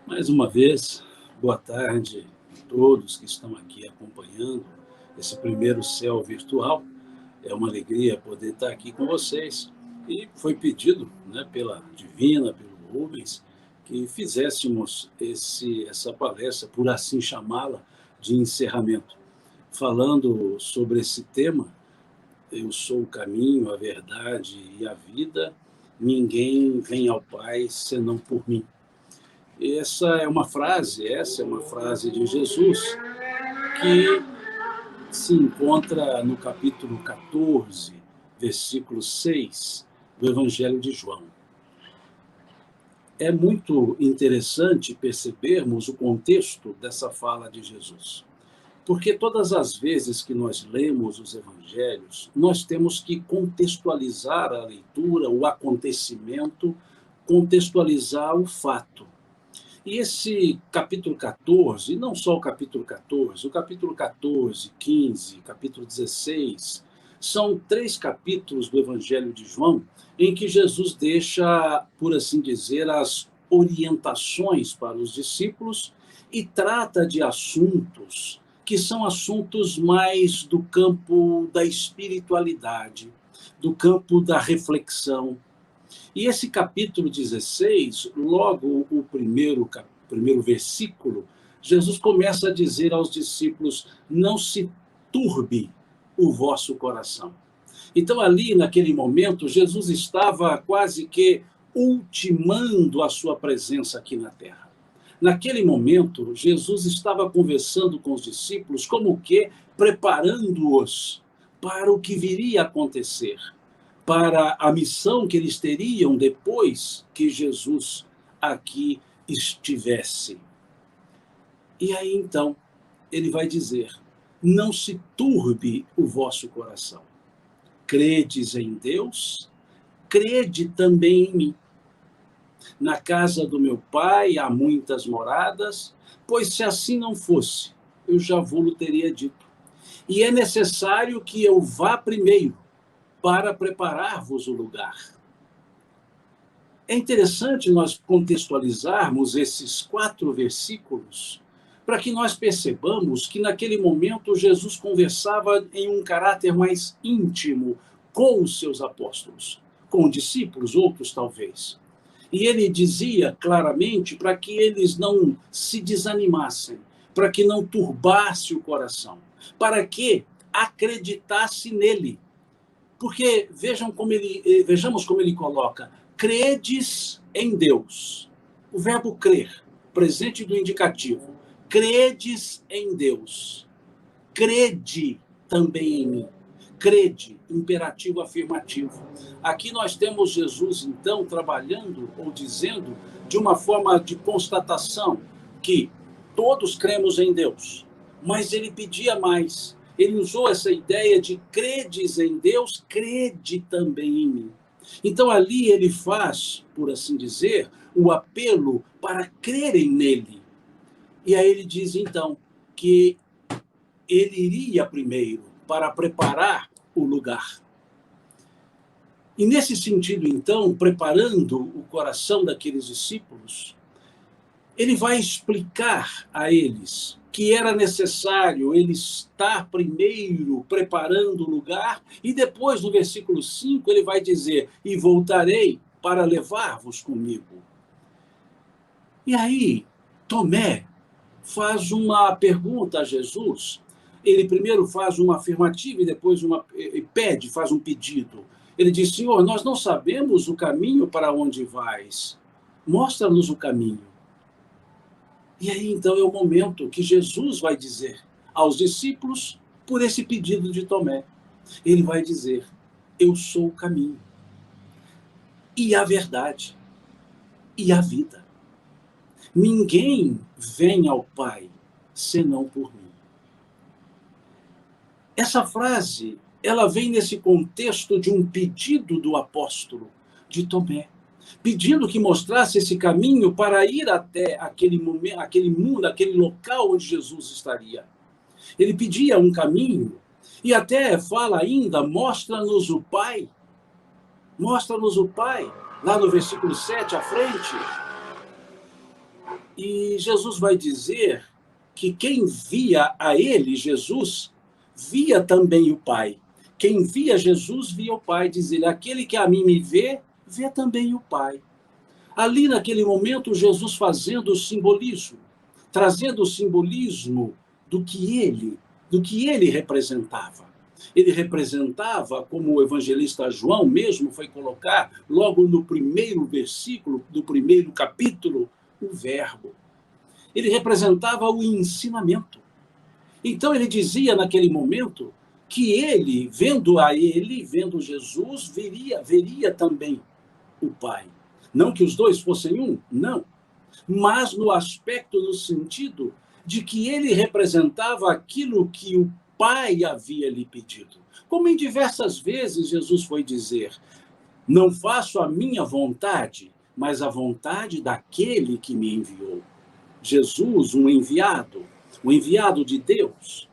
Mais uma vez, boa tarde a todos que estão aqui acompanhando esse primeiro céu virtual. É uma alegria poder estar aqui com vocês. E foi pedido, né, pela Divina, pelo Rubens, que fizéssemos essa palestra, por assim chamá-la, de encerramento, falando sobre esse tema: eu sou o caminho, a verdade e a vida, ninguém vem ao Pai senão por mim. Essa é uma frase de Jesus que se encontra no capítulo 14, versículo 6 do Evangelho de João. É muito interessante percebermos o contexto dessa fala de Jesus, porque todas as vezes que nós lemos os evangelhos, nós temos que contextualizar a leitura, o acontecimento, contextualizar o fato. E esse capítulo 14, e não só o capítulo 14, 15, capítulo 16, são 3 capítulos do Evangelho de João em que Jesus deixa, por assim dizer, as orientações para os discípulos e trata de assuntos que são assuntos mais do campo da espiritualidade, do campo da reflexão. E esse capítulo 16, logo o primeiro versículo, Jesus começa a dizer aos discípulos: não se turbe o vosso coração. Então, ali, naquele momento, Jesus estava quase que ultimando a sua presença aqui na terra. Naquele momento, Jesus estava conversando com os discípulos, como que preparando-os para o que viria a acontecer, para a missão que eles teriam depois que Jesus aqui estivesse. E aí, então, ele vai dizer: não se turbe o vosso coração. Credes em Deus, crede também em mim. Na casa do meu Pai há muitas moradas, pois se assim não fosse, eu já vou-lo teria dito. E é necessário que eu vá primeiro, para preparar-vos o lugar. É interessante nós contextualizarmos esses 4 versículos para que nós percebamos que naquele momento Jesus conversava em um caráter mais íntimo com os seus apóstolos, com discípulos, outros talvez. E ele dizia claramente para que eles não se desanimassem, para que não turbasse o coração, para que acreditasse nele. Porque vejamos como ele coloca: credes em Deus. O verbo crer, presente do indicativo. Credes em Deus. Crede também em mim. Crede, imperativo afirmativo. Aqui nós temos Jesus, então, trabalhando ou dizendo de uma forma de constatação que todos cremos em Deus, mas ele pedia mais. Ele usou essa ideia de credes em Deus, crede também em mim. Então ali ele faz, por assim dizer, o apelo para crerem nele. E aí ele diz então que ele iria primeiro para preparar o lugar. E nesse sentido, então, preparando o coração daqueles discípulos, ele vai explicar a eles que era necessário ele estar primeiro preparando o lugar, e depois, no versículo 5, ele vai dizer: e voltarei para levar-vos comigo. E aí, Tomé faz uma pergunta a Jesus. Ele primeiro faz uma afirmativa e depois faz um pedido. Ele diz: Senhor, nós não sabemos o caminho para onde vais. Mostra-nos o caminho. E aí, então, é o momento que Jesus vai dizer aos discípulos, por esse pedido de Tomé. Ele vai dizer: eu sou o caminho, e a verdade, e a vida. Ninguém vem ao Pai senão por mim. Essa frase, ela vem nesse contexto de um pedido do apóstolo, de Tomé, pedindo que mostrasse esse caminho para ir até aquele momento, aquele mundo, aquele local onde Jesus estaria. Ele pedia um caminho e até fala ainda: mostra-nos o Pai. Mostra-nos o Pai. Lá no versículo 7 à frente, E Jesus vai dizer que quem via a ele, Jesus, via também o Pai. Quem via Jesus, via o Pai. Diz ele, aquele que a mim me vê, vê também o Pai. Ali, naquele momento, Jesus fazendo o simbolismo, trazendo o simbolismo do que ele representava. Ele representava, como o evangelista João mesmo foi colocar, logo no primeiro versículo do primeiro capítulo, o Verbo. Ele representava o ensinamento. Então ele dizia naquele momento que ele, vendo Jesus, veria também o Pai. Não que os dois fossem um, não. Mas no aspecto, no sentido de que ele representava aquilo que o Pai havia lhe pedido. Como em diversas vezes Jesus foi dizer, não faço a minha vontade, mas a vontade daquele que me enviou. Jesus, um enviado de Deus.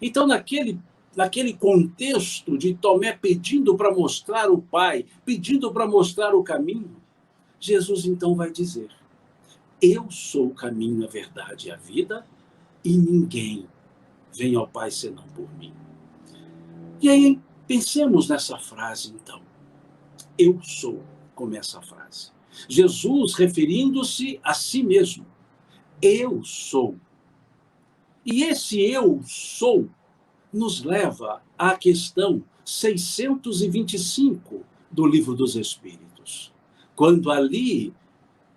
Então, naquele contexto de Tomé pedindo para mostrar o Pai, pedindo para mostrar o caminho, Jesus então vai dizer, eu sou o caminho, a verdade e a vida, e ninguém vem ao Pai senão por mim. E aí, pensemos nessa frase então. Eu sou, começa a frase. Jesus referindo-se a si mesmo. Eu sou. E esse eu sou nos leva à questão 625 do Livro dos Espíritos, quando ali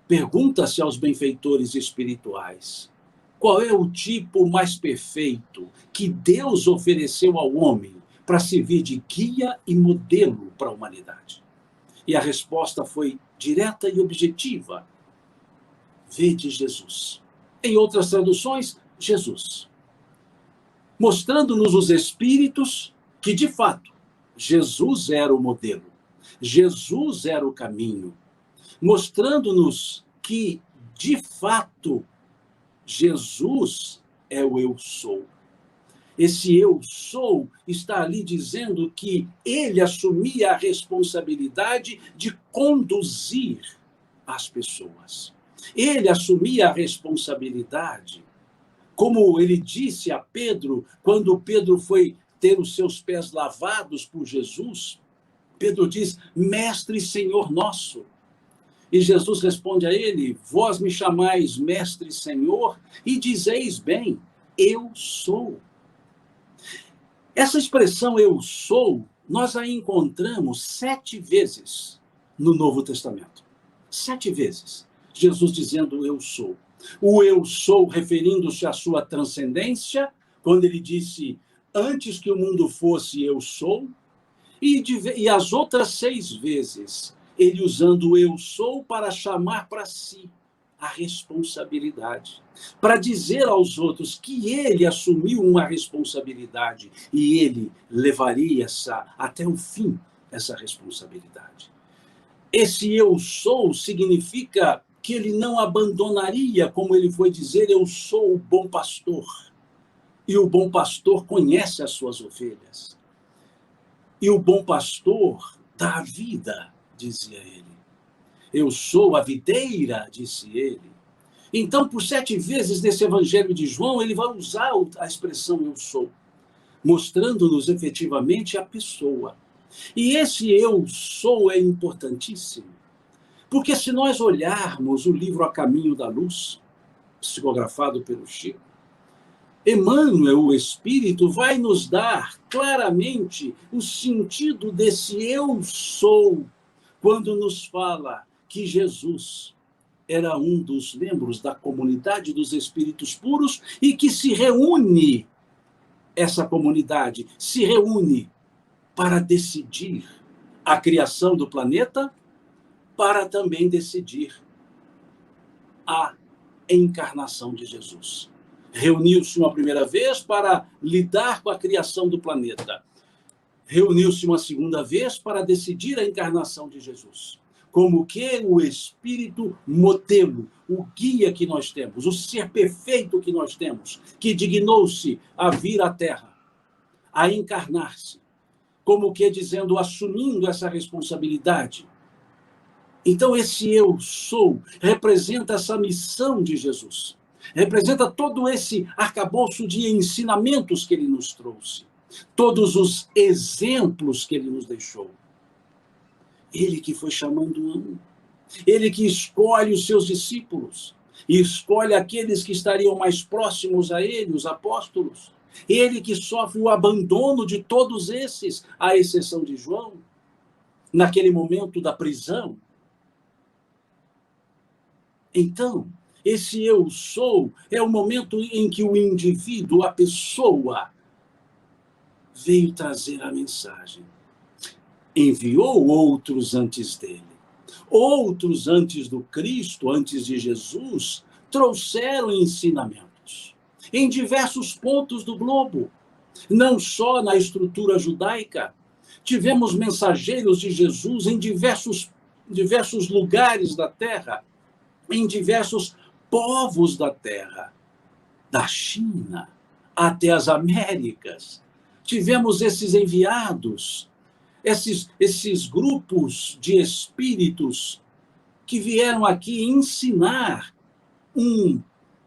pergunta-se aos benfeitores espirituais qual é o tipo mais perfeito que Deus ofereceu ao homem para servir de guia e modelo para a humanidade. E a resposta foi direta e objetiva. Vede Jesus. Em outras traduções, Jesus. Mostrando-nos os espíritos que, de fato, Jesus era o modelo. Jesus era o caminho. Mostrando-nos que, de fato, Jesus é o eu sou. Esse eu sou está ali dizendo que ele assumia a responsabilidade de conduzir as pessoas. Ele assumia a responsabilidade, como ele disse a Pedro, quando Pedro foi ter os seus pés lavados por Jesus, Pedro diz, mestre e Senhor nosso. E Jesus responde a ele, vós me chamais mestre e Senhor, e dizeis bem, eu sou. Essa expressão eu sou, nós a encontramos 7 vezes no Novo Testamento. 7 vezes. Jesus dizendo eu sou. O eu sou referindo-se à sua transcendência, quando ele disse, antes que o mundo fosse, eu sou. E as outras 6 vezes, ele usando o eu sou para chamar para si a responsabilidade, para dizer aos outros que ele assumiu uma responsabilidade e ele levaria até o fim essa responsabilidade. Esse eu sou significa que ele não abandonaria, como ele foi dizer, eu sou o bom pastor. E o bom pastor conhece as suas ovelhas. E o bom pastor dá a vida, dizia ele. Eu sou a videira, disse ele. Então, por 7 vezes nesse Evangelho de João, ele vai usar a expressão eu sou, mostrando-nos efetivamente a pessoa. E esse eu sou é importantíssimo, porque se nós olharmos o livro A Caminho da Luz, psicografado pelo Chico, Emmanuel, o Espírito, vai nos dar claramente o sentido desse eu sou, quando nos fala que Jesus era um dos membros da comunidade dos espíritos puros e que essa comunidade se reúne para decidir a criação do planeta, para também decidir a encarnação de Jesus. Reuniu-se uma primeira vez para lidar com a criação do planeta. Reuniu-se uma segunda vez para decidir a encarnação de Jesus. Como que o espírito modelo, o guia que nós temos, o ser perfeito que nós temos, que dignou-se a vir à Terra, a encarnar-se, como que dizendo, assumindo essa responsabilidade, Então, esse eu sou representa essa missão de Jesus. Representa todo esse arcabouço de ensinamentos que ele nos trouxe. Todos os exemplos que ele nos deixou. Ele que foi chamando um. Ele que escolhe os seus discípulos. E escolhe aqueles que estariam mais próximos a ele, os apóstolos. Ele que sofre o abandono de todos esses, à exceção de João, naquele momento da prisão. Então, esse eu sou é o momento em que o indivíduo, a pessoa, veio trazer a mensagem. Enviou outros antes dele. Outros antes do Cristo, antes de Jesus, trouxeram ensinamentos em diversos pontos do globo, não só na estrutura judaica. Tivemos mensageiros de Jesus em diversos lugares da terra, em diversos povos da terra, da China até as Américas. Tivemos esses enviados, esses grupos de espíritos que vieram aqui ensinar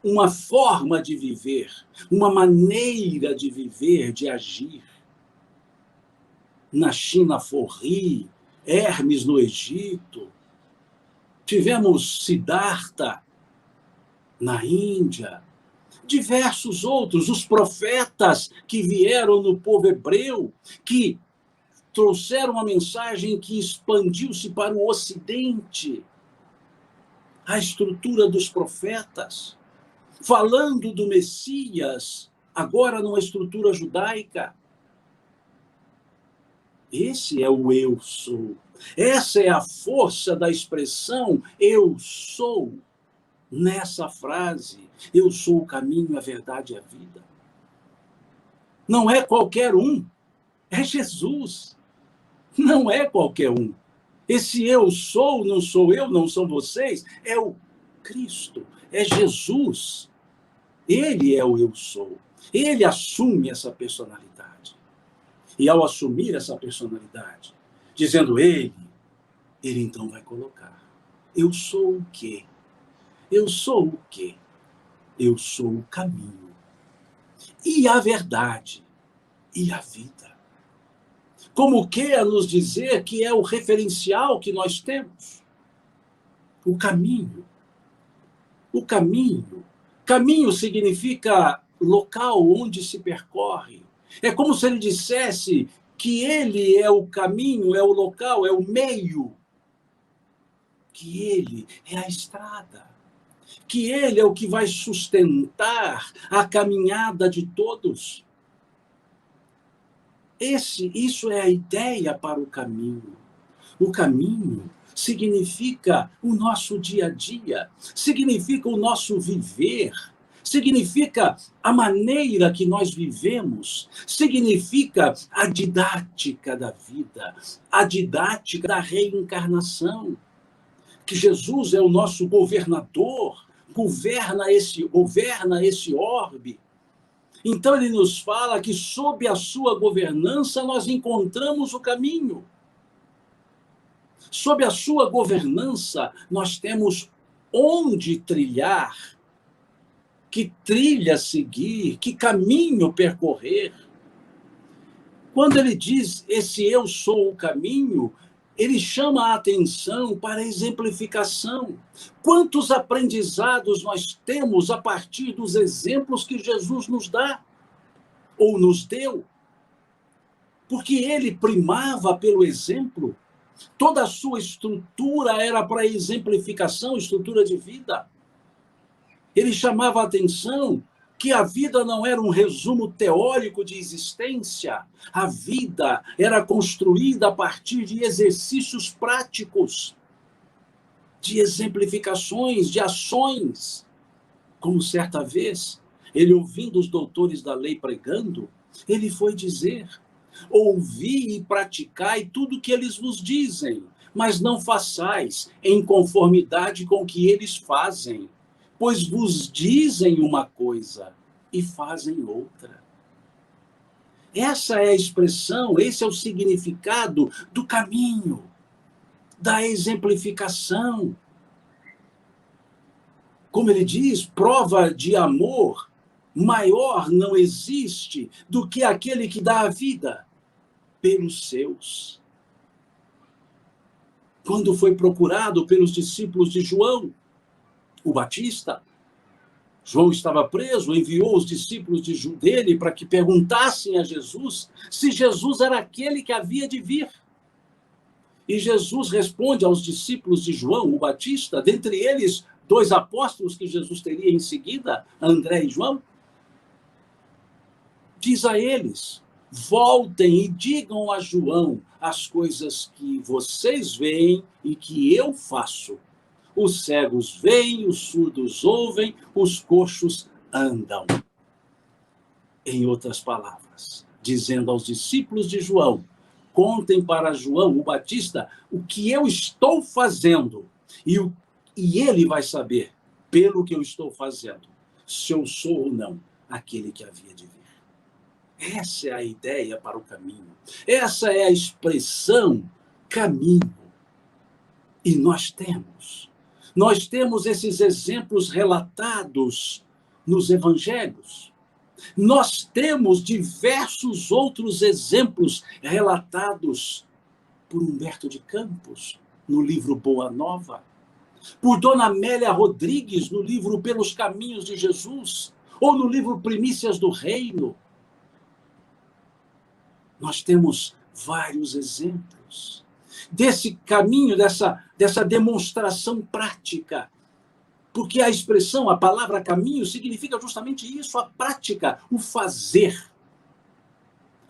uma forma de viver, uma maneira de viver, de agir. Na China, Forri, Hermes no Egito. Tivemos Siddhartha na Índia, diversos outros, os profetas que vieram no povo hebreu, que trouxeram uma mensagem que expandiu-se para o Ocidente. A estrutura dos profetas, falando do Messias, agora numa estrutura judaica. Esse é o eu sou. Essa é a força da expressão eu sou. Nessa frase, eu sou o caminho, a verdade e a vida. Não é qualquer um, é Jesus. Não é qualquer um. Esse eu sou, não sou eu, não são vocês, é o Cristo, é Jesus. Ele é o eu sou. Ele assume essa personalidade. E ao assumir essa personalidade, dizendo ele então vai colocar: eu sou o quê? Eu sou o quê? Eu sou o caminho, e a verdade, e a vida. Como quer nos dizer que é o referencial que nós temos? O caminho. O caminho. Caminho significa local onde se percorre. É como se ele dissesse que ele é o caminho, é o local, é o meio. Que ele é a estrada. Que ele é o que vai sustentar a caminhada de todos. Isso é a ideia para o caminho. O caminho significa o nosso dia a dia, significa o nosso viver, significa a maneira que nós vivemos, significa a didática da vida, a didática da reencarnação, que Jesus é o nosso governador, governa esse orbe. Então ele nos fala que sob a sua governança nós encontramos o caminho. Sob a sua governança nós temos onde trilhar, que trilha seguir, que caminho percorrer. Quando ele diz esse eu sou o caminho, ele chama a atenção para a exemplificação. Quantos aprendizados nós temos a partir dos exemplos que Jesus nos dá, ou nos deu? Porque ele primava pelo exemplo, toda a sua estrutura era para exemplificação, estrutura de vida. Ele chamava a atenção que a vida não era um resumo teórico de existência. A vida era construída a partir de exercícios práticos, de exemplificações, de ações. Como certa vez, ele ouvindo os doutores da lei pregando, ele foi dizer: ouvi e praticai tudo o que eles vos dizem, mas não façais em conformidade com o que eles fazem, pois vos dizem uma coisa e fazem outra. Essa é a expressão, esse é o significado do caminho. da exemplificação. Como ele diz, prova de amor maior não existe do que aquele que dá a vida pelos seus. Quando foi procurado pelos discípulos de João, o Batista, João estava preso, enviou os discípulos dele para que perguntassem a Jesus se Jesus era aquele que havia de vir. E Jesus responde aos discípulos de João, o Batista, dentre eles 2 apóstolos que Jesus teria em seguida, André e João, diz a eles: voltem e digam a João as coisas que vocês veem e que eu faço. Os cegos veem, os surdos ouvem, os coxos andam. Em outras palavras, dizendo aos discípulos de João, contem para João, o Batista, o que eu estou fazendo. E ele vai saber, pelo que eu estou fazendo, se eu sou ou não aquele que havia de vir. Essa é a ideia para o caminho. Essa é a expressão caminho. E nós temos esses exemplos relatados nos evangelhos. Nós temos diversos outros exemplos relatados por Humberto de Campos, no livro Boa Nova, por Dona Amélia Rodrigues, no livro Pelos Caminhos de Jesus, ou no livro Primícias do Reino. Nós temos vários exemplos desse caminho, dessa demonstração prática. Porque a expressão, a palavra caminho, significa justamente isso, a prática, o fazer.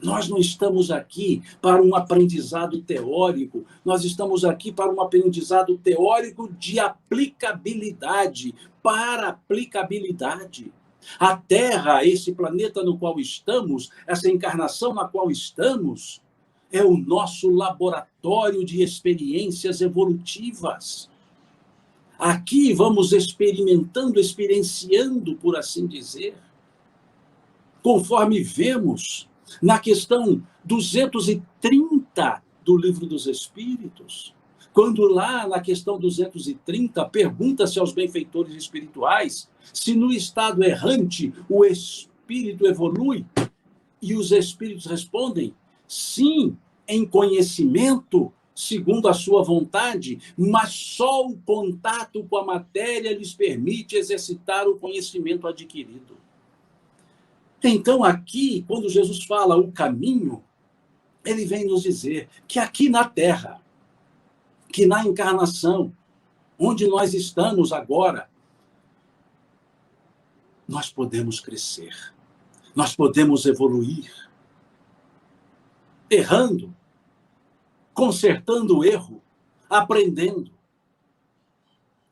Nós não estamos aqui para um aprendizado teórico, nós estamos aqui para um aprendizado teórico de aplicabilidade, para aplicabilidade. A Terra, esse planeta no qual estamos, essa encarnação na qual estamos, é o nosso laboratório de experiências evolutivas. Aqui vamos experimentando, experienciando, por assim dizer, conforme vemos na questão 230 do Livro dos Espíritos, quando lá na questão 230 pergunta-se aos benfeitores espirituais se no estado errante o espírito evolui, e os espíritos respondem: sim, em conhecimento, segundo a sua vontade, mas só o contato com a matéria lhes permite exercitar o conhecimento adquirido. Então, aqui, quando Jesus fala o caminho, ele vem nos dizer que aqui na Terra, que na encarnação, onde nós estamos agora, nós podemos crescer, nós podemos evoluir, errando, consertando o erro, aprendendo.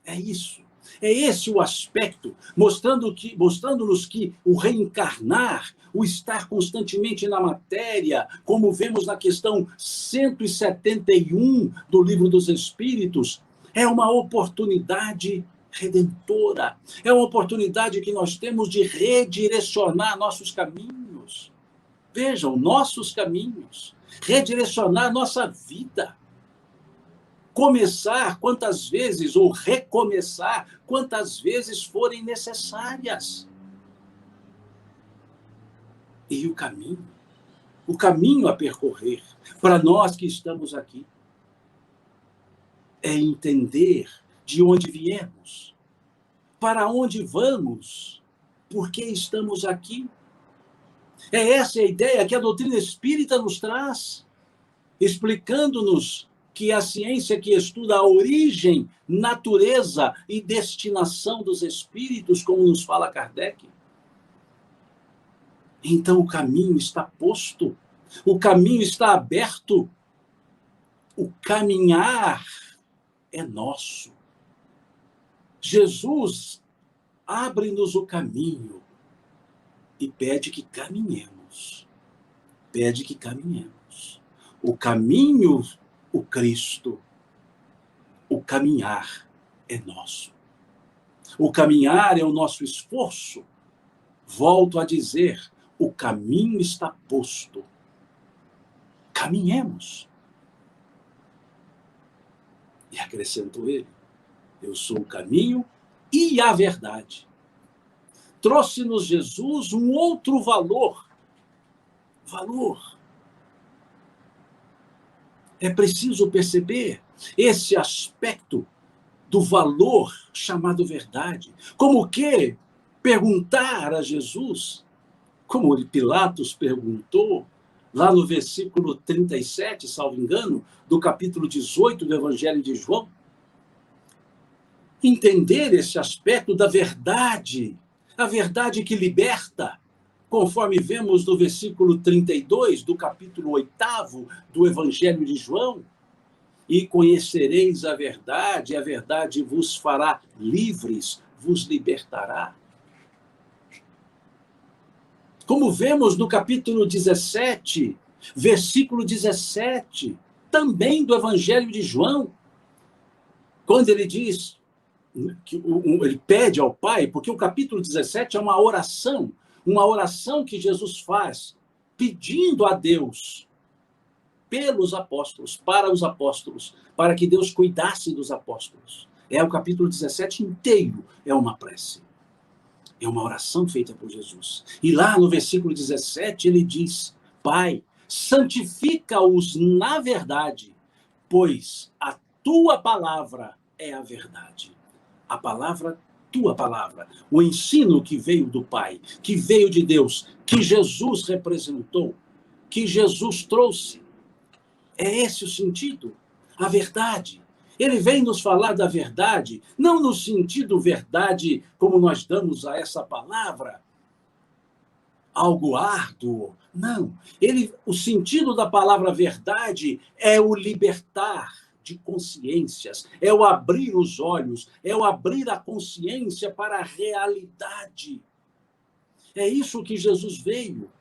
É isso. É esse o aspecto, mostrando-nos que o reencarnar, o estar constantemente na matéria, como vemos na questão 171 do Livro dos Espíritos, é uma oportunidade redentora. É uma oportunidade que nós temos de redirecionar nossos caminhos. Vejam, nossos caminhos. Redirecionar nossa vida. Começar quantas vezes, ou recomeçar quantas vezes forem necessárias. E o caminho a percorrer, para nós que estamos aqui, é entender de onde viemos, para onde vamos, por que estamos aqui. É essa a ideia que a doutrina espírita nos traz, explicando-nos que a ciência que estuda a origem, natureza e destinação dos espíritos, como nos fala Kardec. Então o caminho está posto, o caminho está aberto, o caminhar é nosso. Jesus abre-nos o caminho e pede que caminhemos. Pede que caminhemos. O caminho, o Cristo, o caminhar é nosso. O caminhar é o nosso esforço. Volto a dizer, o caminho está posto. Caminhemos. E acrescentou ele: eu sou o caminho e a verdade. Trouxe-nos Jesus um outro valor. Valor. É preciso perceber esse aspecto do valor chamado verdade. Como que perguntar a Jesus, como Pilatos perguntou, lá no versículo 37, salvo engano, do capítulo 18 do Evangelho de João, entender esse aspecto da verdade, a verdade que liberta, conforme vemos no versículo 32 do capítulo 8 do Evangelho de João, e conhecereis a verdade vos fará livres, vos libertará. Como vemos no capítulo 17, versículo 17, também do Evangelho de João, quando ele diz, que ele pede ao Pai, porque o capítulo 17 é uma oração que Jesus faz, pedindo a Deus, pelos apóstolos, para que Deus cuidasse dos apóstolos. É o capítulo 17 inteiro, é uma prece. É uma oração feita por Jesus. E lá no versículo 17 ele diz: Pai, santifica-os na verdade, pois a tua palavra é a verdade. A palavra, tua palavra. O ensino que veio do Pai, que veio de Deus, que Jesus representou, que Jesus trouxe. É esse o sentido, a verdade. Ele vem nos falar da verdade, não no sentido verdade como nós damos a essa palavra, algo árduo. Não. O sentido da palavra verdade é o libertar de consciências, é o abrir os olhos, é o abrir a consciência para a realidade. É isso que Jesus veio.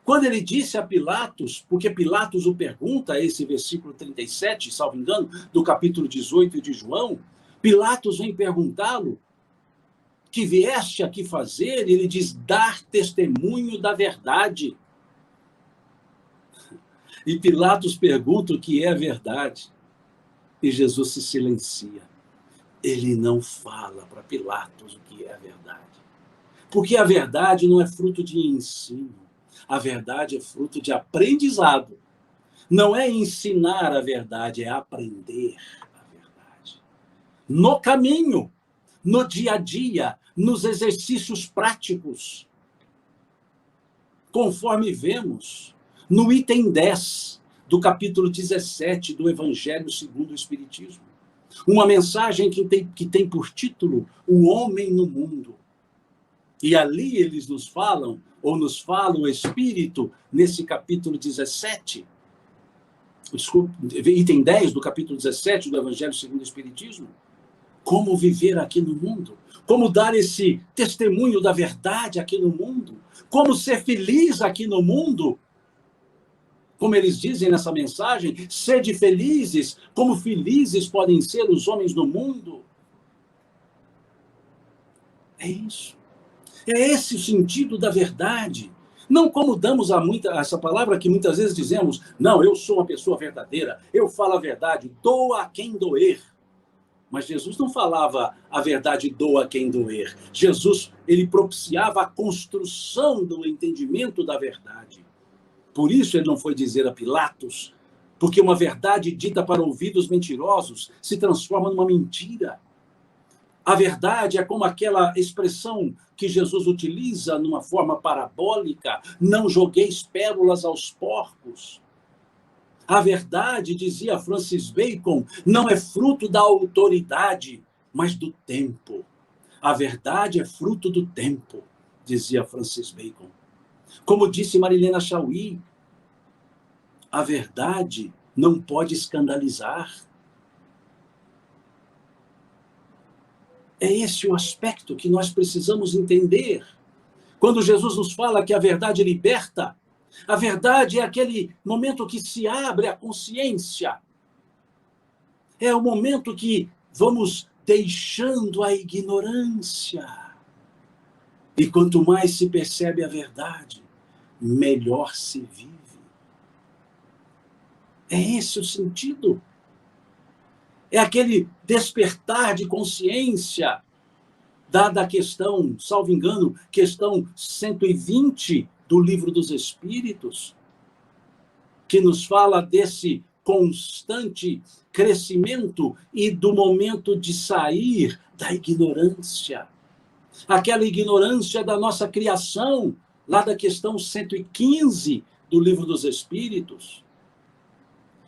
Quando ele disse a Pilatos, porque Pilatos o pergunta, esse versículo 37, salvo engano, do capítulo 18 de João, Pilatos vem perguntá-lo, que vieste aqui fazer? E ele diz, dar testemunho da verdade. E Pilatos pergunta o que é a verdade. E Jesus se silencia. Ele não fala para Pilatos o que é a verdade. Porque a verdade não é fruto de ensino. A verdade é fruto de aprendizado. Não é ensinar a verdade, é aprender a verdade. No caminho, no dia a dia, nos exercícios práticos. Conforme vemos no item 10 do capítulo 17 do Evangelho segundo o Espiritismo. Uma mensagem que tem por título O Homem no Mundo. E ali eles nos falam, ou nos fala o Espírito, nesse capítulo 17, desculpa, item 10 do capítulo 17 do Evangelho segundo o Espiritismo, como viver aqui no mundo, como dar esse testemunho da verdade aqui no mundo, como ser feliz aqui no mundo, como eles dizem nessa mensagem, sede felizes, como felizes podem ser os homens no mundo. É isso. É esse o sentido da verdade. Não como damos essa palavra que muitas vezes dizemos, não, eu sou uma pessoa verdadeira, eu falo a verdade, doa a quem doer. Mas Jesus não falava a verdade, doa a quem doer. Jesus, ele propiciava a construção do entendimento da verdade. Por isso ele não foi dizer a Pilatos, porque uma verdade dita para ouvidos mentirosos se transforma numa mentira. A verdade é como aquela expressão que Jesus utiliza numa forma parabólica, não jogueis pérolas aos porcos. A verdade, dizia Francis Bacon, não é fruto da autoridade, mas do tempo. A verdade é fruto do tempo, dizia Francis Bacon. Como disse Marilena Chauí, a verdade não pode escandalizar. É esse o aspecto que nós precisamos entender. Quando Jesus nos fala que a verdade liberta, a verdade é aquele momento que se abre a consciência. É o momento que vamos deixando a ignorância. E quanto mais se percebe a verdade, melhor se vive. É esse o sentido. É aquele despertar de consciência, dada a questão, salvo engano, questão 120 do Livro dos Espíritos, que nos fala desse constante crescimento e do momento de sair da ignorância. Aquela ignorância da nossa criação, lá da questão 115 do Livro dos Espíritos.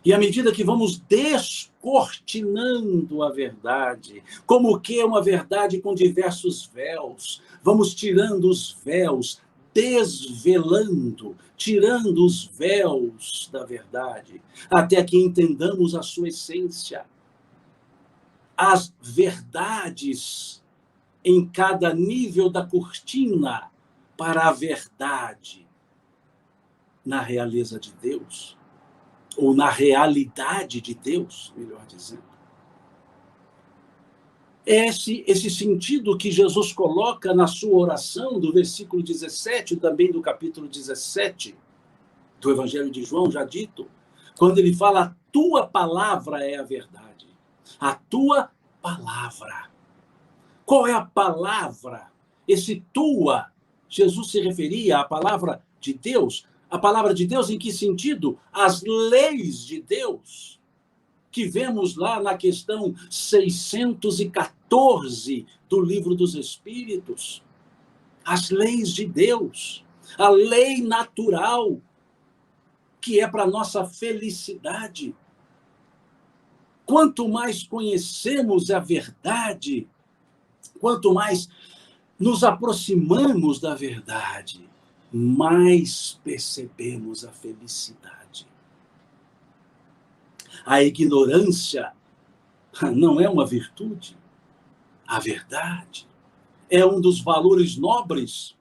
E à medida que vamos descortinando a verdade, como que é uma verdade com diversos véus, vamos tirando os véus, desvelando, tirando os véus da verdade, até que entendamos a sua essência. As verdades em cada nível da cortina para a verdade na realeza de Deus, ou na realidade de Deus, melhor dizendo. Esse sentido que Jesus coloca na sua oração, do versículo 17, também do capítulo 17, do Evangelho de João, já dito, quando ele fala, a tua palavra é a verdade. A tua palavra. Qual é a palavra? Esse tua, Jesus se referia à palavra de Deus. A palavra de Deus em que sentido? As leis de Deus, que vemos lá na questão 614 do Livro dos Espíritos. As leis de Deus, a lei natural, que é para a nossa felicidade. Quanto mais conhecemos a verdade, quanto mais nos aproximamos da verdade, mais percebemos a felicidade. A ignorância não é uma virtude. A verdade é um dos valores nobres,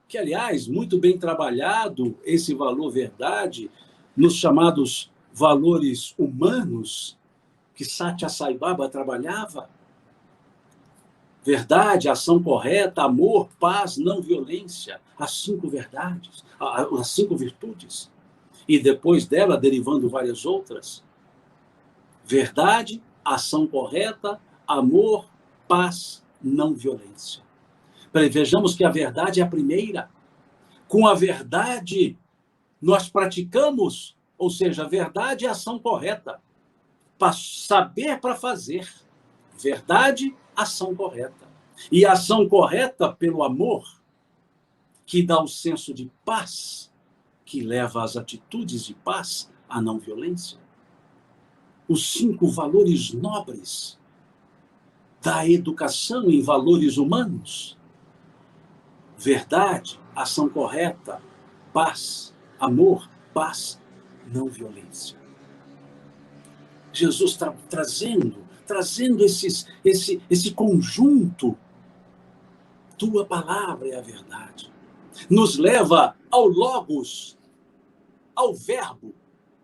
que, aliás, muito bem trabalhado, esse valor verdade, nos chamados valores humanos, que Satya Sai Baba trabalhava. Verdade, ação correta, amor, paz, não violência. As 5 verdades, as 5 virtudes. E depois dela, derivando várias outras. Verdade, ação correta, amor, paz, não violência. Vejamos que a verdade é a primeira. Com a verdade, nós praticamos, ou seja, a verdade é a ação correta. Saber para fazer. Verdade, ação correta. E a ação correta pelo amor, que dá o senso de paz, que leva às atitudes de paz, à não violência. Os 5 valores nobres da educação em valores humanos. Verdade, ação correta, paz, amor, paz, não violência. Jesus está trazendo esse conjunto. Tua palavra é a verdade. Nos leva ao Logos, ao Verbo,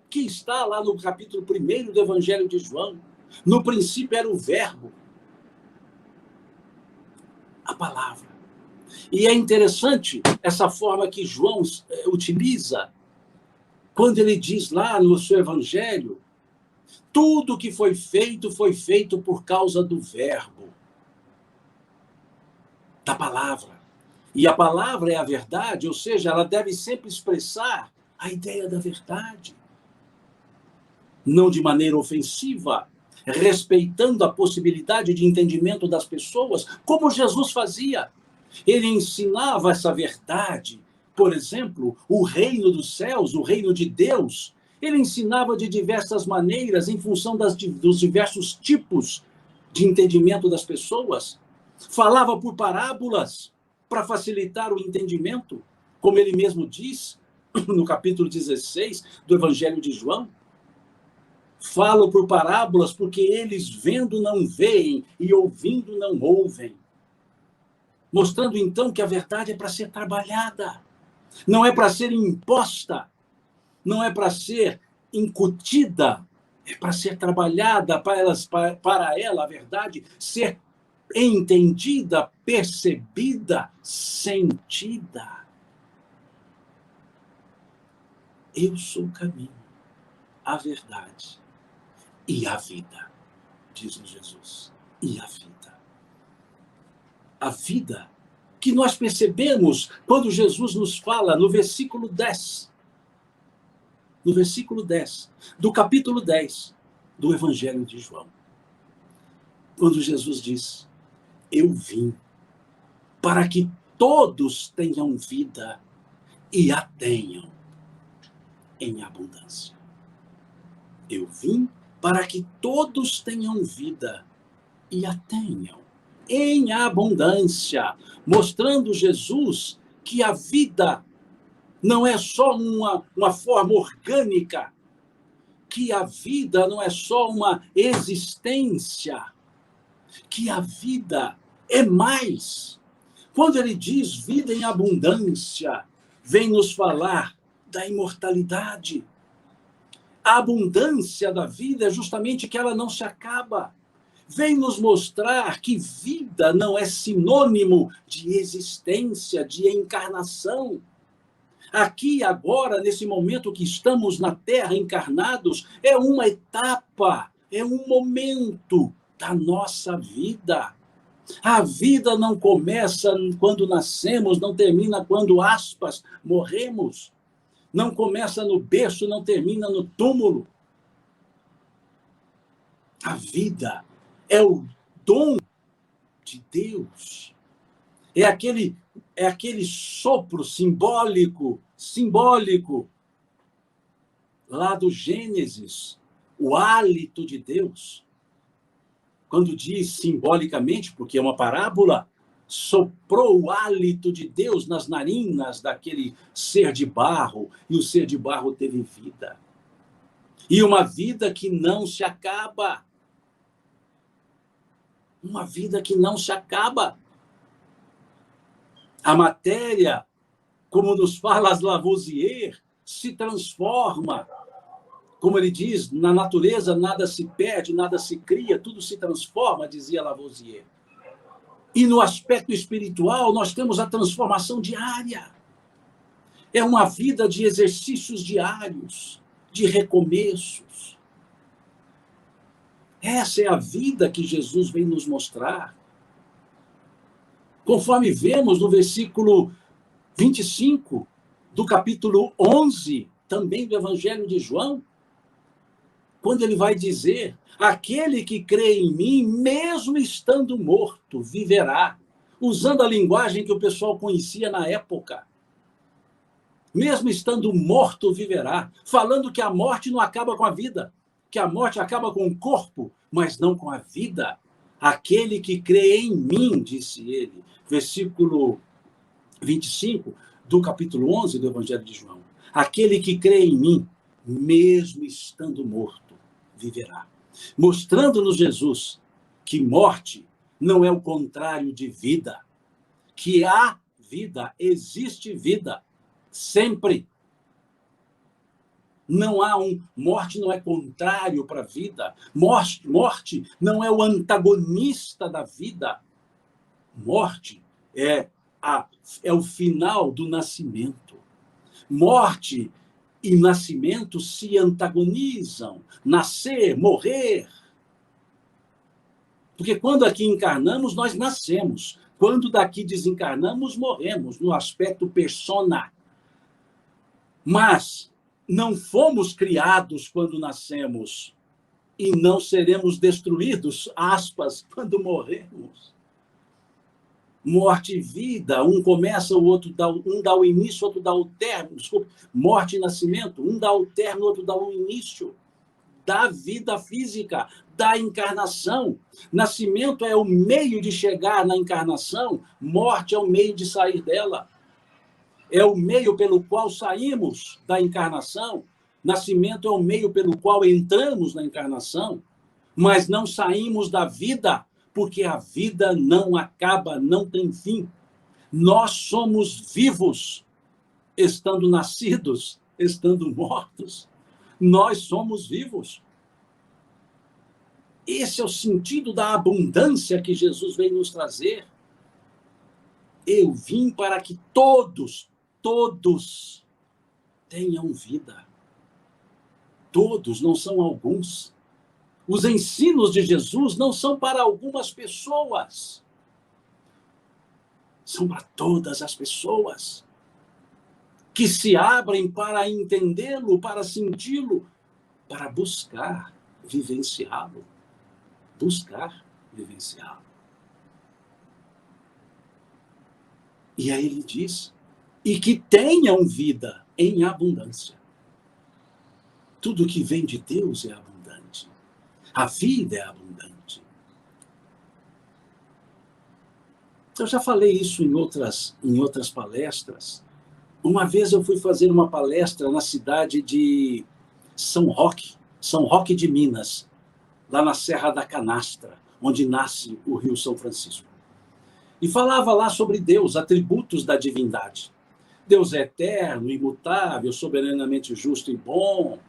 que está lá no capítulo 1 do Evangelho de João. No princípio era o Verbo. A palavra. E é interessante essa forma que João utiliza, quando ele diz lá no seu Evangelho, tudo que foi feito por causa do Verbo, da palavra. E a palavra é a verdade, ou seja, ela deve sempre expressar a ideia da verdade. Não de maneira ofensiva, respeitando a possibilidade de entendimento das pessoas, como Jesus fazia. Ele ensinava essa verdade. Por exemplo, o reino dos céus, o reino de Deus, ele ensinava de diversas maneiras, em função dos diversos tipos de entendimento das pessoas. Falava por parábolas, para facilitar o entendimento, como ele mesmo diz, no capítulo 16 do Evangelho de João. Falo por parábolas porque eles vendo não veem e ouvindo não ouvem. Mostrando então que a verdade é para ser trabalhada, não é para ser imposta, não é para ser incutida, é para ser trabalhada, para ela a verdade ser entendida, percebida, sentida. Eu sou o caminho, a verdade e a vida. diz-nos Jesus. E a vida. A vida que nós percebemos quando Jesus nos fala no versículo 10. No versículo 10, do capítulo 10 do Evangelho de João. Quando Jesus diz: eu vim para que todos tenham vida e a tenham em abundância. Eu vim para que todos tenham vida e a tenham em abundância, mostrando Jesus que a vida não é só uma forma orgânica, que a vida não é só uma existência, que a vida é mais. Quando ele diz vida em abundância, vem nos falar da imortalidade. A abundância da vida é justamente que ela não se acaba. Vem nos mostrar que vida não é sinônimo de existência, de encarnação. Aqui, agora, nesse momento que estamos na Terra encarnados, é uma etapa, é um momento da nossa vida. A vida não começa quando nascemos, não termina quando, aspas, morremos. Não começa no berço, não termina no túmulo. A vida é o dom de Deus. É aquele sopro simbólico, lá do Gênesis, o hálito de Deus. Quando diz simbolicamente, porque é uma parábola, soprou o hálito de Deus nas narinas daquele ser de barro, e o ser de barro teve vida. E uma vida que não se acaba. Uma vida que não se acaba. A matéria, como nos fala Lavoisier, se transforma. Como ele diz, na natureza nada se perde, nada se cria, tudo se transforma, dizia Lavoisier. E no aspecto espiritual, nós temos a transformação diária. É uma vida de exercícios diários, de recomeços. Essa é a vida que Jesus vem nos mostrar. Conforme vemos no versículo 25 do capítulo 11, também do Evangelho de João, quando ele vai dizer: aquele que crê em mim, mesmo estando morto, viverá. Usando a linguagem que o pessoal conhecia na época. Mesmo estando morto, viverá. Falando que a morte não acaba com a vida, que a morte acaba com o corpo, mas não com a vida. Aquele que crê em mim, disse ele, versículo 25 do capítulo 11 do Evangelho de João. Aquele que crê em mim, mesmo estando morto, viverá. Mostrando-nos Jesus que morte não é o contrário de vida, que há vida, existe vida, sempre. Não há morte não é contrário para a vida. Morte não é o antagonista da vida. Morte é o final do nascimento. Morte e nascimento se antagonizam. Nascer, morrer. Porque quando aqui encarnamos, nós nascemos. Quando daqui desencarnamos, morremos, no aspecto persona. Mas não fomos criados quando nascemos e não seremos destruídos, aspas, quando morrermos. Morte e vida, um começa, o outro dá, um dá o início, o outro dá o término. Desculpa, morte e nascimento, um dá o término, o outro dá o início. Da vida física, da encarnação. Nascimento é o meio de chegar na encarnação, morte é o meio de sair dela. É o meio pelo qual saímos da encarnação. Nascimento é o meio pelo qual entramos na encarnação, mas não saímos da vida, porque a vida não acaba, não tem fim. Nós somos vivos, estando nascidos, estando mortos. Nós somos vivos. Esse é o sentido da abundância que Jesus vem nos trazer. Eu vim para que todos tenham vida. Todos, não são alguns. Os ensinos de Jesus não são para algumas pessoas, são para todas as pessoas que se abrem para entendê-lo, para senti-lo, para buscar vivenciá-lo. Buscar vivenciá-lo. E aí ele diz, e que tenham vida em abundância. Tudo que vem de Deus é abundante. A vida é abundante. Eu já falei isso em outras palestras. Uma vez eu fui fazer uma palestra na cidade de São Roque de Minas, lá na Serra da Canastra, onde nasce o Rio São Francisco. E falava lá sobre Deus, atributos da divindade. Deus é eterno, imutável, soberanamente justo e bom.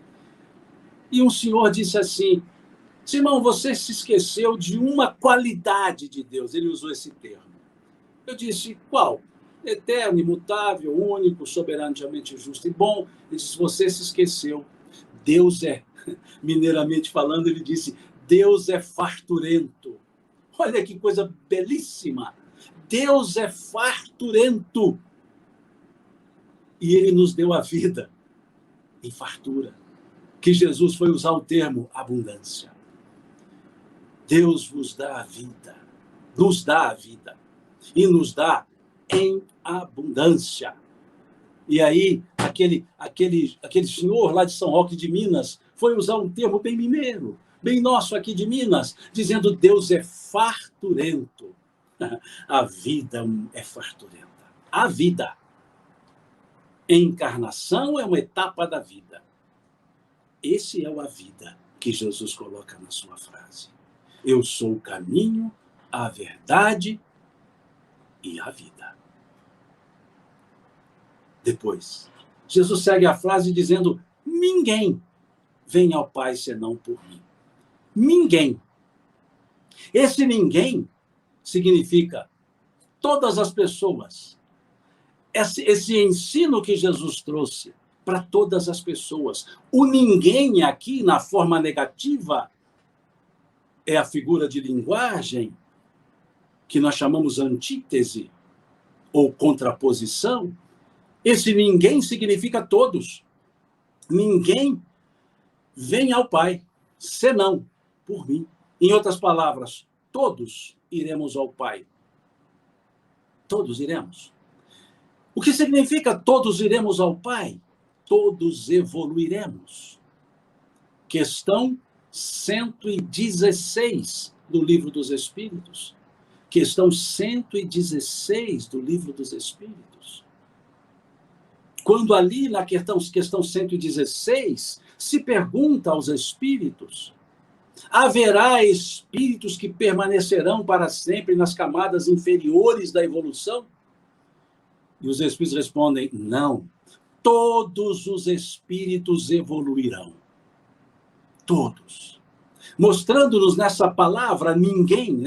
E um senhor disse assim, Simão, você se esqueceu de uma qualidade de Deus. Ele usou esse termo. Eu disse, qual? Eterno, imutável, único, soberanamente justo e bom. Ele disse, você se esqueceu. Deus é, mineiramente falando, ele disse, Deus é farturento. Olha que coisa belíssima. Deus é farturento. E ele nos deu a vida em fartura. Que Jesus foi usar o termo abundância. Deus vos dá a vida, nos dá a vida, e nos dá em abundância. E aí, aquele senhor lá de São Roque de Minas foi usar um termo bem mineiro, bem nosso aqui de Minas, dizendo Deus é farturento. A vida é farturenta. A vida. Encarnação é uma etapa da vida. Esse é o a vida que Jesus coloca na sua frase. Eu sou o caminho, a verdade e a vida. Depois, Jesus segue a frase dizendo, ninguém vem ao Pai senão por mim. Ninguém. Esse ninguém significa todas as pessoas. Esse ensino que Jesus trouxe para todas as pessoas. O ninguém aqui, na forma negativa, é a figura de linguagem que nós chamamos antítese ou contraposição. Esse ninguém significa todos. Ninguém vem ao Pai, senão por mim. Em outras palavras, todos iremos ao Pai. Todos iremos. O que significa todos iremos ao Pai? Todos evoluiremos. Questão 116 do Livro dos Espíritos. Questão 116 do Livro dos Espíritos. Quando ali na questão 116 se pergunta aos espíritos, haverá espíritos que permanecerão para sempre nas camadas inferiores da evolução? E os espíritos respondem, não. Todos os espíritos evoluirão. Todos. Mostrando-nos nessa palavra ninguém,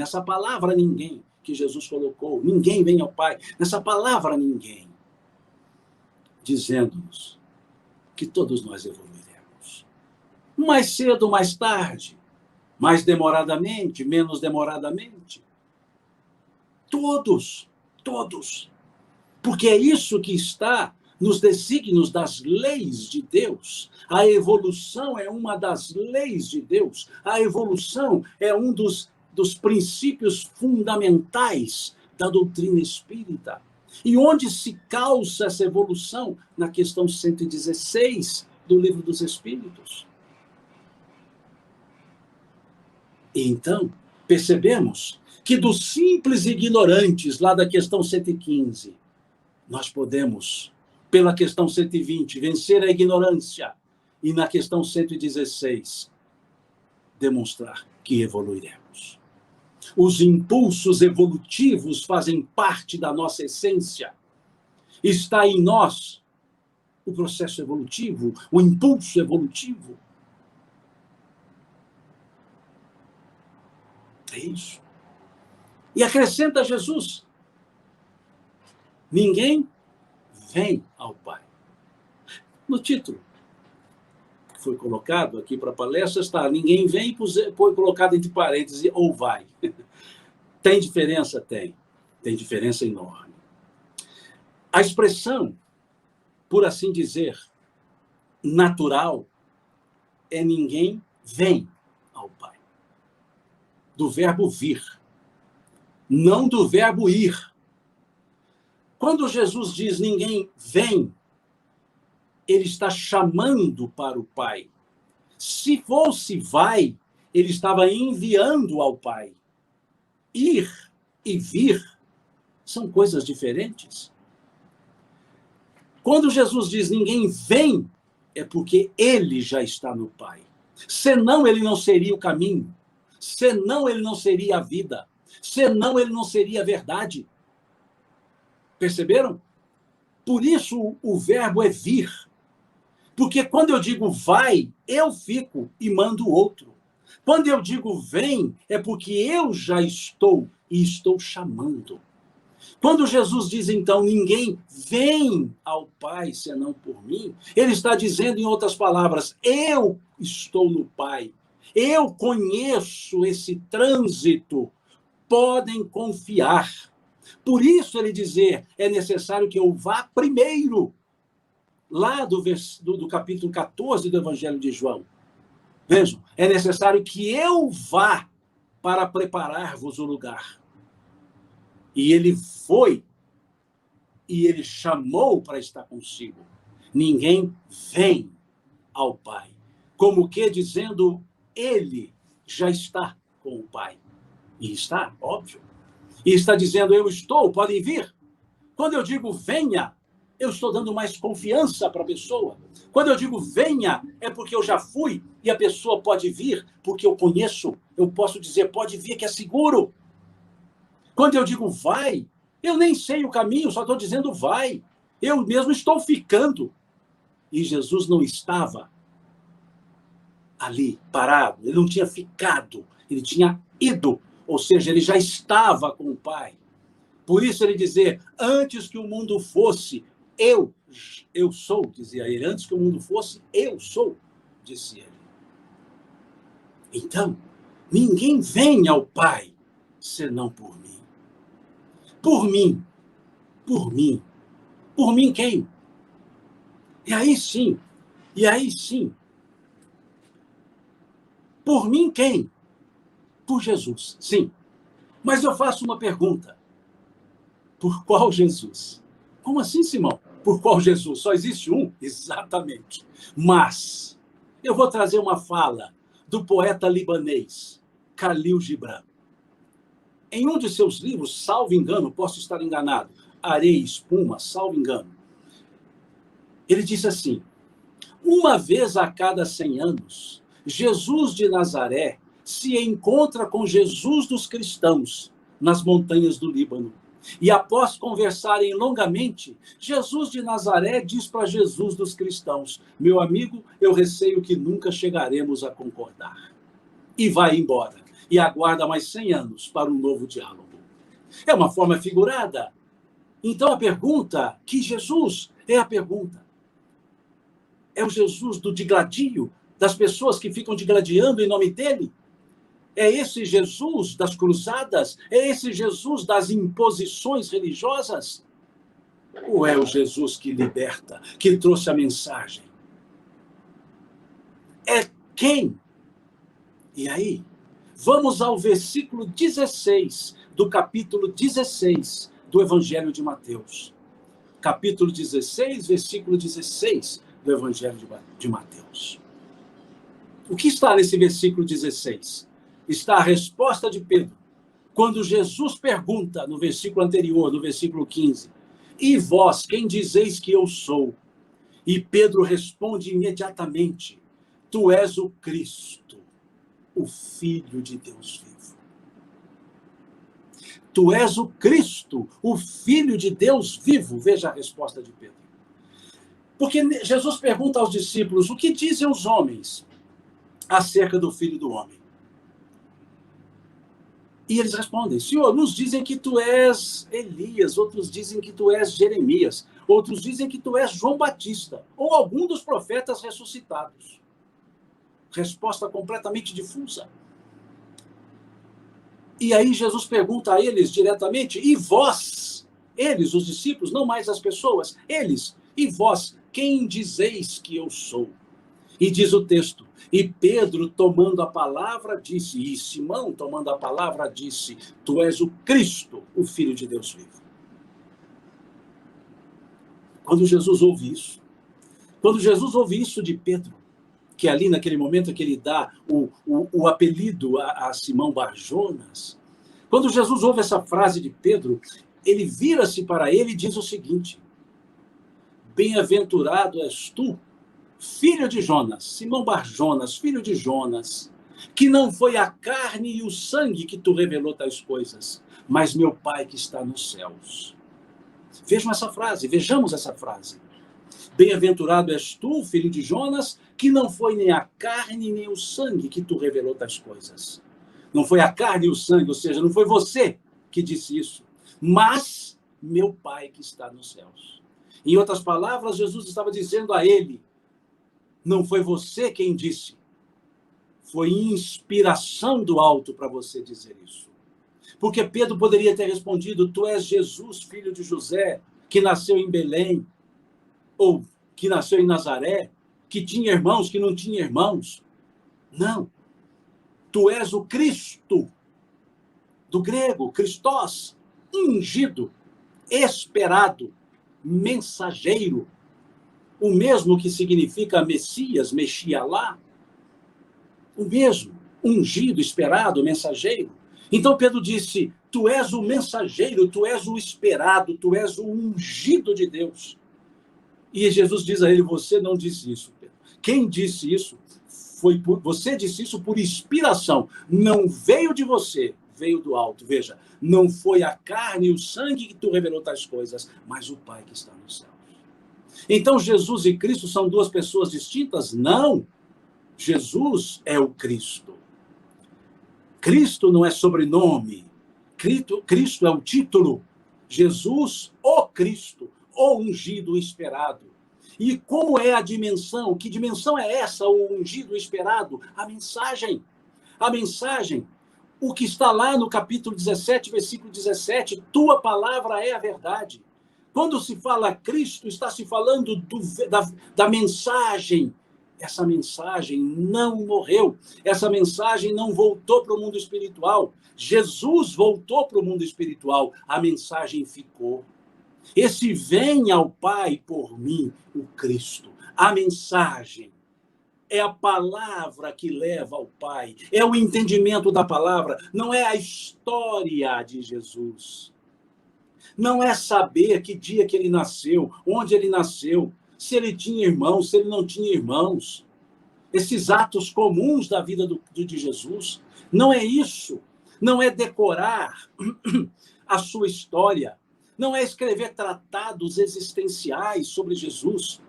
que Jesus colocou, ninguém vem ao Pai, nessa palavra ninguém, dizendo-nos que todos nós evoluiremos. Mais cedo, mais tarde, mais demoradamente, menos demoradamente. Todos. Porque é isso que está nos desígnios das leis de Deus. A evolução é uma das leis de Deus. A evolução é um dos princípios fundamentais da doutrina espírita. E onde se calça essa evolução? Na questão 116 do Livro dos Espíritos. E então, percebemos que dos simples ignorantes, lá da questão 115, nós podemos, pela questão 120, vencer a ignorância. E na questão 116, demonstrar que evoluiremos. Os impulsos evolutivos fazem parte da nossa essência. Está em nós o processo evolutivo, o impulso evolutivo. É isso. E acrescenta Jesus, ninguém vem ao Pai. No título, foi colocado aqui para a palestra está: ninguém vem e foi colocado entre parênteses, ou vai. Tem diferença? Tem. Tem diferença enorme. A expressão, por assim dizer, natural, é ninguém vem ao Pai. Do verbo vir, não do verbo ir. Quando Jesus diz ninguém vem, ele está chamando para o Pai. Se fosse vai, ele estava enviando ao Pai. Ir e vir são coisas diferentes. Quando Jesus diz ninguém vem, é porque ele já está no Pai. Senão ele não seria o caminho. Senão ele não seria a vida. Senão ele não seria a verdade. Perceberam? Por isso o verbo é vir. Porque quando eu digo vai, eu fico e mando outro. Quando eu digo vem, é porque eu já estou e estou chamando. Quando Jesus diz, então, ninguém vem ao Pai senão por mim, ele está dizendo, em outras palavras, eu estou no Pai. Eu conheço esse trânsito. Podem confiar. Por isso ele dizer, é necessário que eu vá primeiro. Lá do capítulo 14 do Evangelho de João. Vejam, é necessário que eu vá para preparar-vos o lugar. E ele foi, e ele chamou para estar consigo. Ninguém vem ao Pai. Como que dizendo, ele já está com o Pai. E está, óbvio. E está dizendo, eu estou, podem vir. Quando eu digo venha, eu estou dando mais confiança para a pessoa. Quando eu digo venha, é porque eu já fui e a pessoa pode vir, porque eu conheço. Eu posso dizer, pode vir que é seguro. Quando eu digo vai, eu nem sei o caminho, só estou dizendo vai. Eu mesmo estou ficando. E Jesus não estava ali, parado. Ele não tinha ficado, ele tinha ido. Ou seja, ele já estava com o Pai. Por isso ele dizer, antes que o mundo fosse, eu sou, dizia ele. Antes que o mundo fosse, eu sou, disse ele. Então, ninguém vem ao Pai, senão por mim. Por mim. Por mim. Por mim quem? E aí sim. Por mim quem? Por Jesus, sim. Mas eu faço uma pergunta. Por qual Jesus? Como assim, Simão? Por qual Jesus? Só existe um? Exatamente. Mas eu vou trazer uma fala do poeta libanês, Khalil Gibran. Em um de seus livros, salvo engano, posso estar enganado, Areia e Espuma, salvo engano, ele disse assim, uma vez a cada 100 anos, Jesus de Nazaré se encontra com Jesus dos cristãos nas montanhas do Líbano. E após conversarem longamente, Jesus de Nazaré diz para Jesus dos cristãos, meu amigo, eu receio que nunca chegaremos a concordar. E vai embora. E aguarda mais 100 anos para um novo diálogo. É uma forma figurada. Então a pergunta, que Jesus é a pergunta? É o Jesus do digladio, das pessoas que ficam digladiando em nome dele? É esse Jesus das cruzadas? É esse Jesus das imposições religiosas? Ou é o Jesus que liberta, que trouxe a mensagem? É quem? E aí, vamos ao versículo 16 do capítulo 16 do Evangelho de Mateus. Capítulo 16, versículo 16 do Evangelho de Mateus. O que está nesse versículo 16? Está a resposta de Pedro. Quando Jesus pergunta, no versículo anterior, no versículo 15, e vós, quem dizeis que eu sou? E Pedro responde imediatamente, tu és o Cristo, o Filho de Deus vivo. Tu és o Cristo, o Filho de Deus vivo. Veja a resposta de Pedro. Porque Jesus pergunta aos discípulos, o que dizem os homens acerca do Filho do Homem? E eles respondem, Senhor, uns dizem que tu és Elias, outros dizem que tu és Jeremias, outros dizem que tu és João Batista, ou algum dos profetas ressuscitados. Resposta completamente difusa. E aí Jesus pergunta a eles diretamente: e vós? Eles, os discípulos, não mais as pessoas, eles, e vós, quem dizeis que eu sou? E diz o texto: e Pedro, tomando a palavra, disse, e Simão, tomando a palavra, disse: tu és o Cristo, o Filho de Deus vivo. Quando Jesus ouve isso de Pedro, que ali naquele momento que ele dá o apelido a Simão Bar-Jonas, quando Jesus ouve essa frase de Pedro, ele vira-se para ele e diz o seguinte: bem-aventurado és tu, filho de Jonas, Simão Bar-Jonas, filho de Jonas, que não foi a carne e o sangue que tu revelou tais coisas, mas meu Pai que está nos céus. Vejamos essa frase. Bem-aventurado és tu, filho de Jonas, que não foi nem a carne nem o sangue que tu revelou tais coisas. Não foi a carne e o sangue, ou seja, não foi você que disse isso, mas meu Pai que está nos céus. Em outras palavras, Jesus estava dizendo a ele: não foi você quem disse, foi inspiração do alto para você dizer isso. Porque Pedro poderia ter respondido: tu és Jesus, filho de José, que nasceu em Belém, ou que nasceu em Nazaré, que tinha irmãos, que não tinha irmãos. Não. Tu és o Cristo, do grego, Christos, ungido, esperado, mensageiro, o mesmo que significa Messias, Mexialá, o mesmo, ungido, esperado, mensageiro. Então Pedro disse: tu és o mensageiro, tu és o esperado, tu és o ungido de Deus. E Jesus diz a ele: você não disse isso, Pedro. Quem disse isso você disse isso por inspiração. Não veio de você, veio do alto. Veja, não foi a carne e o sangue que tu revelou tais coisas, mas o Pai que está no céu. Então Jesus e Cristo são duas pessoas distintas? Não. Jesus é o Cristo. Cristo não é sobrenome. Cristo é o título. Jesus, o Cristo, o ungido, o esperado. E como é a dimensão? Que dimensão é essa, o ungido, o esperado? A mensagem. A mensagem. O que está lá no capítulo 17, versículo 17, tua palavra é a verdade. Quando se fala Cristo, está se falando da mensagem. Essa mensagem não morreu. Essa mensagem não voltou para o mundo espiritual. Jesus voltou para o mundo espiritual. A mensagem ficou. Esse vem ao Pai por mim, o Cristo. A mensagem é a palavra que leva ao Pai. É o entendimento da palavra. Não é a história de Jesus. Não é saber que dia que ele nasceu, onde ele nasceu, se ele tinha irmãos, se ele não tinha irmãos. Esses atos comuns da vida de Jesus. Não é isso. Não é decorar a sua história. Não é escrever tratados existenciais sobre Jesus,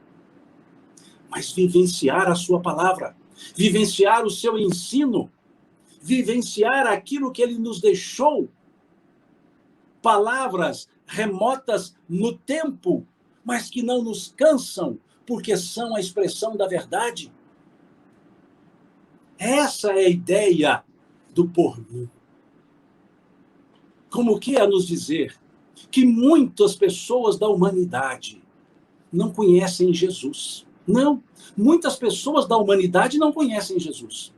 mas vivenciar a sua palavra, vivenciar o seu ensino, vivenciar aquilo que ele nos deixou. Palavras remotas no tempo, mas que não nos cansam, porque são a expressão da verdade. Essa é a ideia do por mim. Como que a nos dizer que muitas pessoas da humanidade não conhecem Jesus. Não, muitas pessoas da humanidade não conhecem Jesus.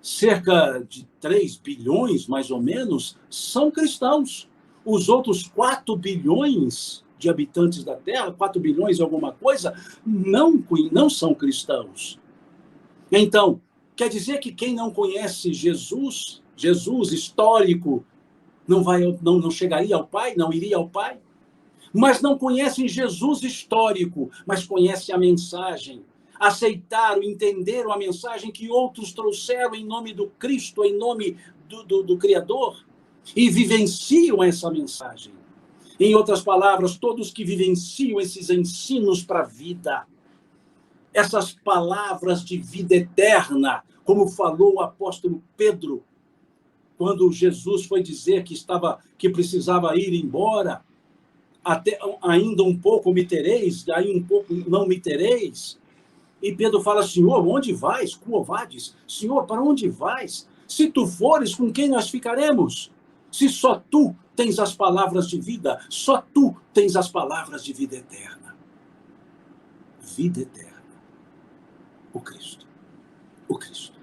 Cerca de 3 bilhões, mais ou menos, são cristãos. Os outros 4 bilhões de habitantes da Terra, 4 bilhões e alguma coisa, não são cristãos. Então, quer dizer que quem não conhece Jesus histórico, não chegaria ao Pai, não iria ao Pai? Mas não conhecem Jesus histórico, mas conhecem a mensagem. Aceitaram, entenderam a mensagem que outros trouxeram em nome do Cristo, em nome do Criador, e vivenciam essa mensagem. Em outras palavras, todos que vivenciam esses ensinos para a vida, essas palavras de vida eterna, como falou o apóstolo Pedro, quando Jesus foi dizer que precisava ir embora, até ainda um pouco me tereis, daí um pouco não me tereis. E Pedro fala: Senhor, onde vais? Quo vadis? Senhor, para onde vais? Se tu fores, com quem nós ficaremos? Se só tu tens as palavras de vida, só tu tens as palavras de vida eterna. Vida eterna. O Cristo. O Cristo.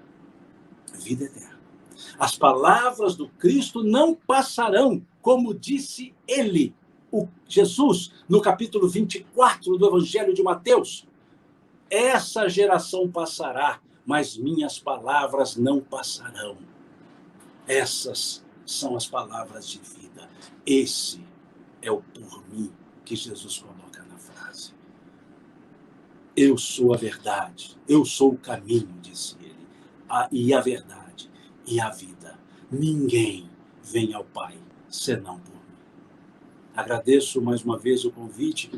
Vida eterna. As palavras do Cristo não passarão, como disse ele, o Jesus, no capítulo 24 do Evangelho de Mateus. Essa geração passará, mas minhas palavras não passarão. Essas são as palavras de vida. Esse é o por mim que Jesus coloca na frase. Eu sou a verdade, eu sou o caminho, disse ele, e a verdade e a vida. Ninguém vem ao Pai senão por mim. Agradeço mais uma vez o convite.